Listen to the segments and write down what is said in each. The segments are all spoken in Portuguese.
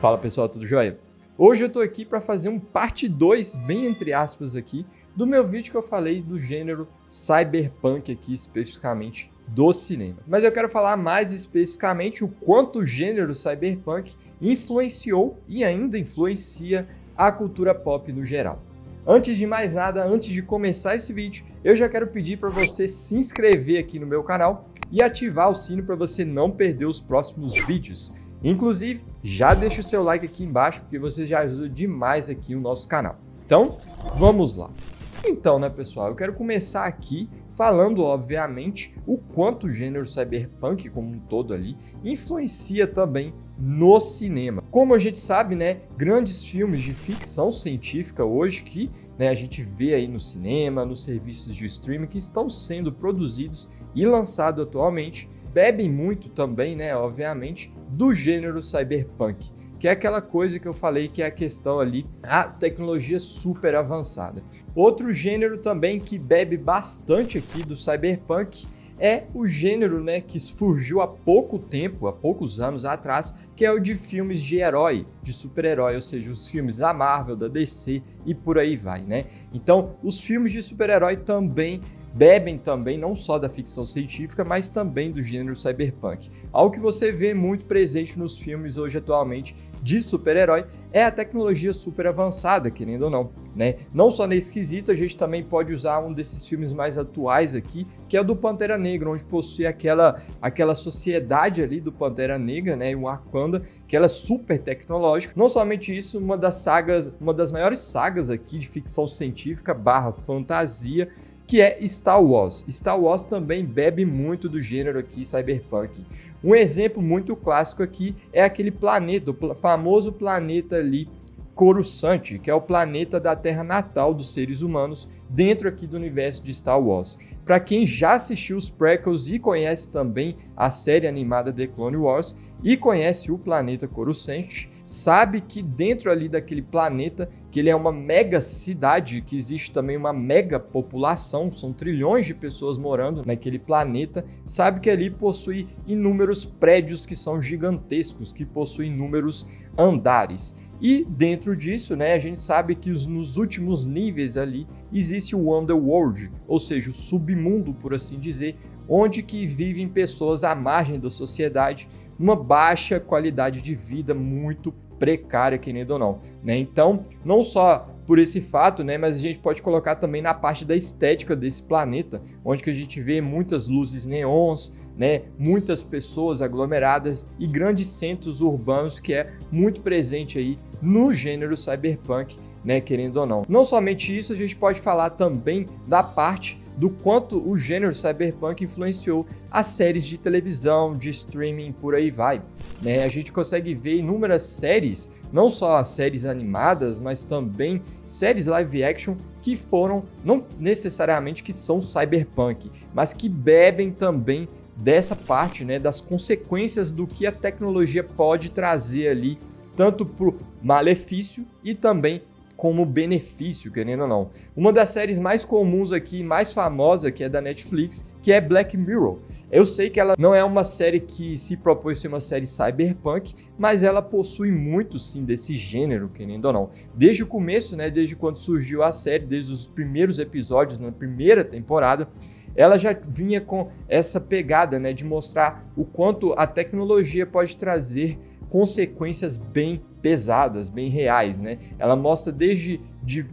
Fala pessoal, tudo jóia? Hoje eu tô aqui para fazer um parte 2, bem entre aspas aqui, do meu vídeo que eu falei do gênero cyberpunk aqui, especificamente do cinema. Mas eu quero falar mais especificamente o quanto o gênero cyberpunk influenciou e ainda influencia a cultura pop no geral. Antes de mais nada, antes de começar esse vídeo, eu já quero pedir para você se inscrever aqui no meu canal e ativar o sino para você não perder os próximos vídeos. Inclusive, já deixa o seu like aqui embaixo, porque você já ajuda demais aqui o nosso canal. Então, vamos lá. Então, né, pessoal, eu quero começar aqui falando, obviamente, o quanto o gênero cyberpunk como um todo ali influencia também no cinema. Como a gente sabe, né, grandes filmes de ficção científica hoje que, né, a gente vê aí no cinema, nos serviços de streaming que estão sendo produzidos e lançados atualmente, bebem muito também, né, obviamente, do gênero cyberpunk, que é aquela coisa que eu falei que é a questão ali, a tecnologia super avançada. Outro gênero também que bebe bastante aqui do cyberpunk é o gênero, né, que surgiu há pouco tempo, há poucos anos atrás, que é o de filmes de herói, de super-herói, ou seja, os filmes da Marvel, da DC e por aí vai, né? Então, os filmes de super-herói também bebem também não só da ficção científica, mas também do gênero cyberpunk. Algo que você vê muito presente nos filmes hoje atualmente de super-herói é a tecnologia super avançada, querendo ou não, né? Não só nesse quesito, a gente também pode usar um desses filmes mais atuais aqui, que é o do Pantera Negra, onde possui aquela sociedade ali do Pantera Negra, né, o Wakanda, que ela é super tecnológica. Não somente isso, uma das maiores sagas aqui de ficção científica / fantasia, que é Star Wars. Star Wars também bebe muito do gênero aqui cyberpunk. Um exemplo muito clássico aqui é aquele planeta, o famoso planeta ali Coruscant, que é o planeta da terra natal dos seres humanos dentro aqui do universo de Star Wars. Para quem já assistiu os prequels e conhece também a série animada The Clone Wars e conhece o planeta Coruscant, sabe que dentro ali daquele planeta, que ele é uma mega cidade, que existe também uma mega população, são trilhões de pessoas morando naquele planeta, sabe que ali possui inúmeros prédios que são gigantescos, que possuem inúmeros andares. E dentro disso, né, a gente sabe que nos últimos níveis ali existe o Underworld, ou seja, o submundo, por assim dizer, onde que vivem pessoas à margem da sociedade, numa baixa qualidade de vida muito precária, querendo ou não, né? Então, não só por esse fato, né, mas a gente pode colocar também na parte da estética desse planeta, onde que a gente vê muitas luzes neons, né, muitas pessoas aglomeradas e grandes centros urbanos, que é muito presente aí no gênero cyberpunk, né, querendo ou não. Não somente isso, a gente pode falar também da parte do quanto o gênero cyberpunk influenciou as séries de televisão, de streaming, por aí vai, né? A gente consegue ver inúmeras séries, não só as séries animadas, mas também séries live action que foram, não necessariamente que são cyberpunk, mas que bebem também dessa parte, né, das consequências do que a tecnologia pode trazer ali, tanto pro malefício e também como benefício, querendo ou não. Uma das séries mais comuns aqui, mais famosa, que é da Netflix, que é Black Mirror. Eu sei que ela não é uma série que se propõe ser uma série cyberpunk, mas ela possui muito sim desse gênero, querendo ou não. Desde o começo, né, desde quando surgiu a série, desde os primeiros episódios, na primeira temporada, ela já vinha com essa pegada, né, de mostrar o quanto a tecnologia pode trazer consequências bem pesadas, bem reais, né? Ela mostra desde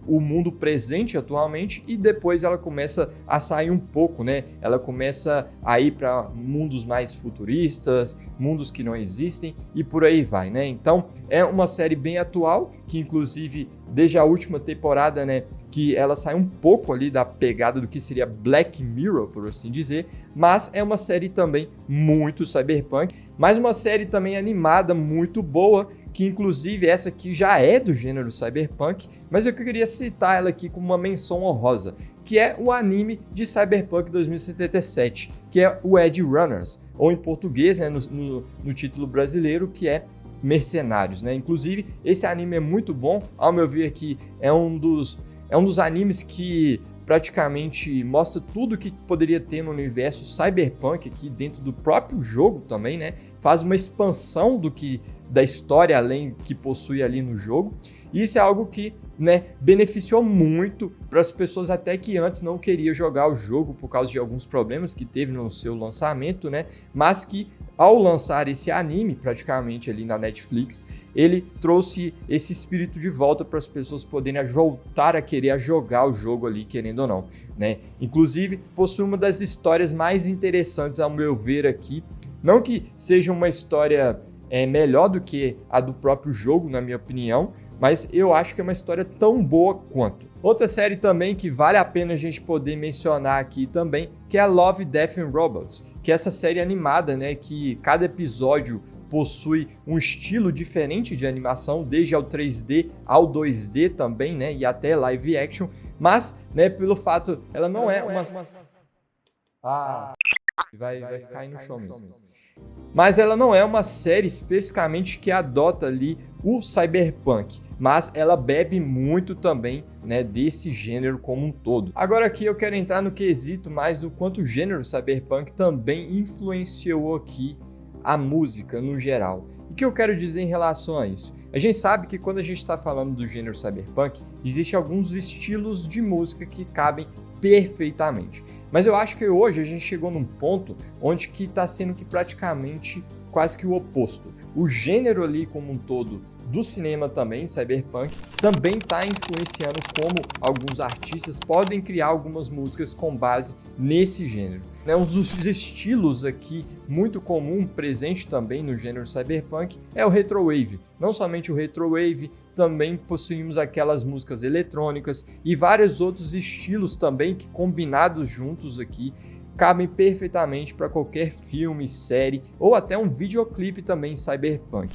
o mundo presente atualmente e depois ela começa a sair um pouco, né? Ela começa a ir para mundos mais futuristas, mundos que não existem e por aí vai, né? Então é uma série bem atual, que inclusive desde a última temporada, né, que ela sai um pouco ali da pegada do que seria Black Mirror, por assim dizer, mas é uma série também muito cyberpunk, mas uma série também animada muito boa, que inclusive essa aqui já é do gênero cyberpunk, mas eu queria citar ela aqui como uma menção honrosa, que é o anime de Cyberpunk 2077, que é o Edge Runners, ou em português, né, no título brasileiro, que é Mercenários, né? Inclusive, esse anime é muito bom, ao meu ver aqui, é um dos animes que praticamente mostra tudo que poderia ter no universo cyberpunk aqui dentro do próprio jogo também, né? Faz uma expansão do que da história além que possui ali no jogo. E isso é algo que, né, beneficiou muito para as pessoas até que antes não queriam jogar o jogo por causa de alguns problemas que teve no seu lançamento, né, mas que ao lançar esse anime praticamente ali na Netflix, ele trouxe esse espírito de volta para as pessoas poderem voltar a querer jogar o jogo ali, querendo ou não, né? Inclusive, possui uma das histórias mais interessantes, ao meu ver aqui. Não que seja uma história melhor do que a do próprio jogo, na minha opinião, mas eu acho que é uma história tão boa quanto. Outra série também que vale a pena a gente poder mencionar aqui também, que é a Love, Death and Robots, que é essa série animada, né, que cada episódio possui um estilo diferente de animação, desde ao 3D ao 2D também, né, e até live action, mas, né, pelo fato, ela não é uma... Vai ficar aí no chão mesmo. Mas ela não é uma série especificamente que adota ali o cyberpunk, mas ela bebe muito também, né, desse gênero como um todo. Agora aqui eu quero entrar no quesito mais do quanto o gênero cyberpunk também influenciou aqui a música no geral. E o que eu quero dizer em relação a isso? A gente sabe que quando a gente está falando do gênero cyberpunk, existem alguns estilos de música que cabem perfeitamente. Mas eu acho que hoje a gente chegou num ponto onde que está sendo que praticamente quase que o oposto. O gênero ali como um todo do cinema também, cyberpunk, também está influenciando como alguns artistas podem criar algumas músicas com base nesse gênero. Um dos estilos aqui muito comum, presente também no gênero cyberpunk, é o retrowave. Não somente o retrowave, também possuímos aquelas músicas eletrônicas e vários outros estilos também que combinados juntos aqui cabem perfeitamente para qualquer filme, série ou até um videoclipe também cyberpunk.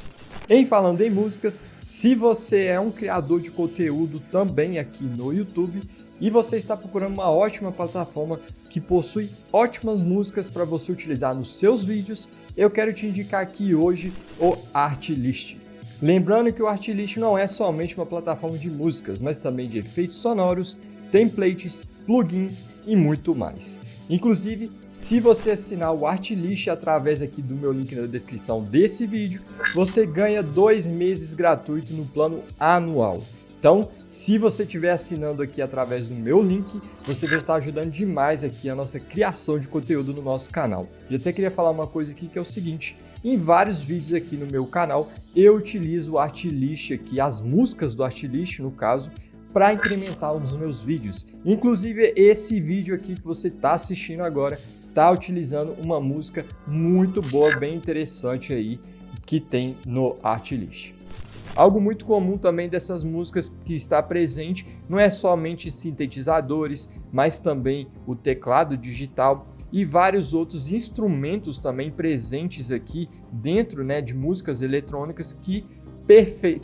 Falando em músicas, se você é um criador de conteúdo também aqui no YouTube e você está procurando uma ótima plataforma que possui ótimas músicas para você utilizar nos seus vídeos, eu quero te indicar aqui hoje o Artlist. Lembrando que o Artlist não é somente uma plataforma de músicas, mas também de efeitos sonoros, templates, plugins e muito mais. Inclusive, se você assinar o Artlist através aqui do meu link na descrição desse vídeo, você ganha 2 meses gratuito no plano anual. Então, se você estiver assinando aqui através do meu link, você vai estar ajudando demais aqui a nossa criação de conteúdo no nosso canal. Eu até queria falar uma coisa aqui que é o seguinte, em vários vídeos aqui no meu canal, eu utilizo o Artlist aqui, as músicas do Artlist no caso, para incrementar nos meus vídeos. Inclusive esse vídeo aqui que você está assistindo agora está utilizando uma música muito boa, bem interessante aí que tem no Artlist. Algo muito comum também dessas músicas que está presente não é somente sintetizadores, mas também o teclado digital e vários outros instrumentos também presentes aqui dentro, né, de músicas eletrônicas que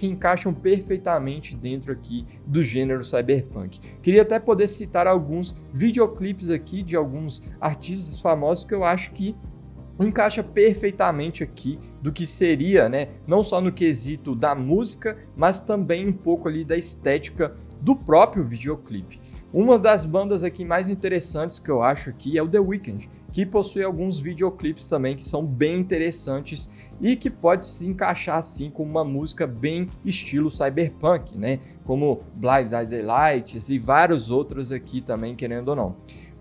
encaixam perfeitamente dentro aqui do gênero cyberpunk. Queria até poder citar alguns videoclipes aqui de alguns artistas famosos que eu acho que encaixa perfeitamente aqui do que seria, né, não só no quesito da música, mas também um pouco ali da estética do próprio videoclipe. Uma das bandas aqui mais interessantes que eu acho aqui é o The Weeknd, que possui alguns videoclipes também que são bem interessantes e que pode se encaixar assim com uma música bem estilo cyberpunk, né? Como Blinding Lights e vários outros aqui também, querendo ou não.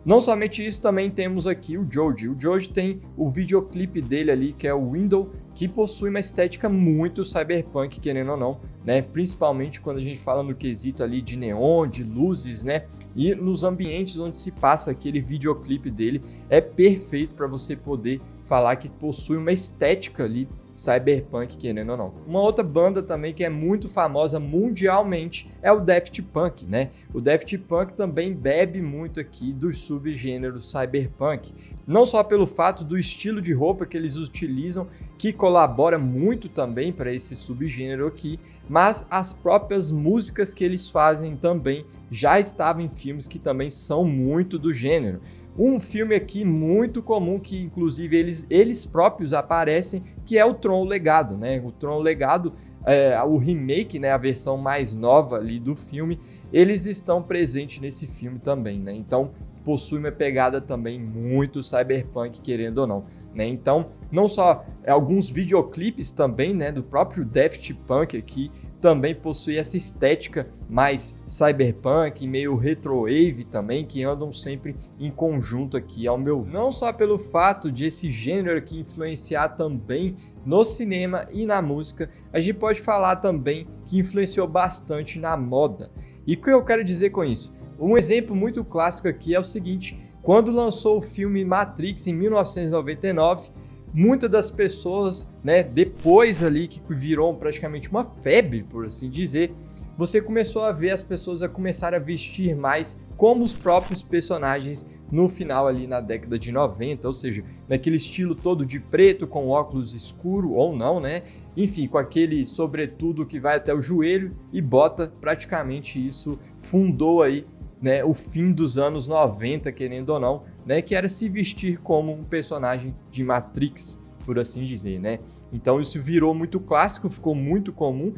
Não somente isso, também temos aqui o Joji. O Joji tem o videoclipe dele ali, que é o Window, que possui uma estética muito cyberpunk, querendo ou não, né? Principalmente quando a gente fala no quesito ali de neon, de luzes, né? E nos ambientes onde se passa aquele videoclipe dele, é perfeito para você poder falar que possui uma estética ali cyberpunk, querendo ou não. Uma outra banda também que é muito famosa mundialmente é o Daft Punk, né? O Daft Punk também bebe muito aqui do subgênero cyberpunk, não só pelo fato do estilo de roupa que eles utilizam, que colabora muito também para esse subgênero aqui, mas as próprias músicas que eles fazem também já estavam em filmes que também são muito do gênero. Um filme aqui muito comum que inclusive eles próprios aparecem, que é o Tron Legado, né? O Tron Legado, o remake, né? A versão mais nova ali do filme, eles estão presentes nesse filme também, né? Então possui uma pegada também muito cyberpunk, querendo ou não, né? Então, não só alguns videoclipes também, né, do próprio Daft Punk aqui, também possui essa estética mais cyberpunk, meio retrowave também, que andam sempre em conjunto aqui ao meu ver. Não só pelo fato de esse gênero aqui influenciar também no cinema e na música, a gente pode falar também que influenciou bastante na moda. E o que eu quero dizer com isso? Um exemplo muito clássico aqui é o seguinte: quando lançou o filme Matrix em 1999, muitas das pessoas, né, depois ali que virou praticamente uma febre, por assim dizer, você começou a ver as pessoas a começar a vestir mais como os próprios personagens no final ali na década de 90, ou seja, naquele estilo todo de preto, com óculos escuro ou não, né? Enfim, com aquele sobretudo que vai até o joelho e bota, praticamente isso fundou aí, né, o fim dos anos 90, querendo ou não, né, que era se vestir como um personagem de Matrix, por assim dizer, né? Então isso virou muito clássico, ficou muito comum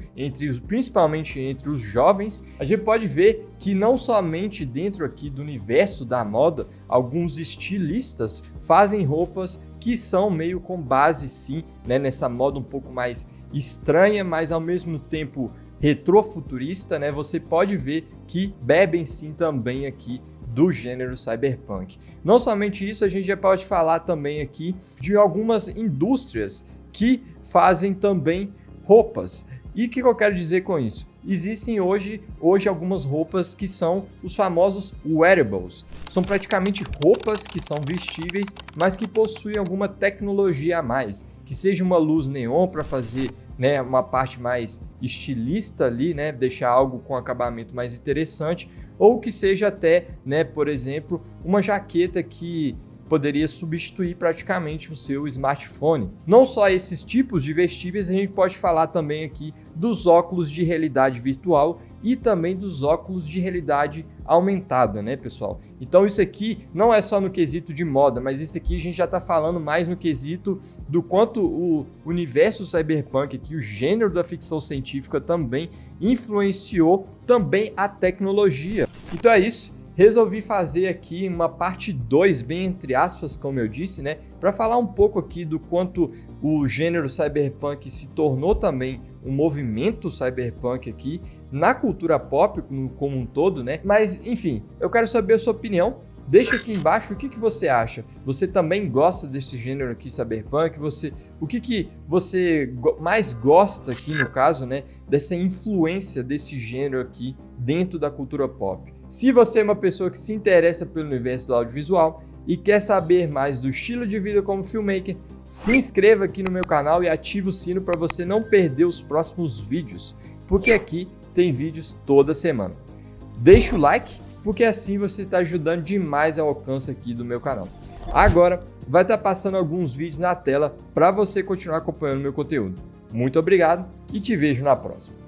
principalmente entre os jovens. A gente pode ver que não somente dentro aqui do universo da moda, alguns estilistas fazem roupas que são meio com base sim, né, nessa moda um pouco mais estranha, mas ao mesmo tempo retrofuturista, né? Você pode ver que bebem sim também aqui do gênero cyberpunk. Não somente isso, a gente já pode falar também aqui de algumas indústrias que fazem também roupas. E o que eu quero dizer com isso? Existem hoje algumas roupas que são os famosos wearables. São praticamente roupas que são vestíveis, mas que possuem alguma tecnologia a mais. Que seja uma luz neon para fazer, né, uma parte mais estilista ali, né, deixar algo com acabamento mais interessante, ou que seja até, né, por exemplo, uma jaqueta que poderia substituir praticamente o seu smartphone. Não só esses tipos de vestíveis, a gente pode falar também aqui dos óculos de realidade virtual e também dos óculos de realidade aumentada, né, pessoal? Então isso aqui não é só no quesito de moda, mas isso aqui a gente já está falando mais no quesito do quanto o universo cyberpunk aqui, o gênero da ficção científica também influenciou também a tecnologia. Então é isso. Resolvi fazer aqui uma parte 2, bem entre aspas, como eu disse, né, para falar um pouco aqui do quanto o gênero cyberpunk se tornou também um movimento cyberpunk aqui na cultura pop como um todo, né? Mas enfim, eu quero saber a sua opinião. Deixa aqui embaixo o que você acha. Você também gosta desse gênero aqui cyberpunk? O que você mais gosta aqui no caso, né, dessa influência desse gênero aqui dentro da cultura pop? Se você é uma pessoa que se interessa pelo universo do audiovisual e quer saber mais do estilo de vida como filmmaker, se inscreva aqui no meu canal e ative o sino para você não perder os próximos vídeos, porque aqui tem vídeos toda semana. Deixa o like, porque assim você está ajudando demais ao alcance aqui do meu canal. Agora vai estar passando alguns vídeos na tela para você continuar acompanhando meu conteúdo. Muito obrigado e te vejo na próxima.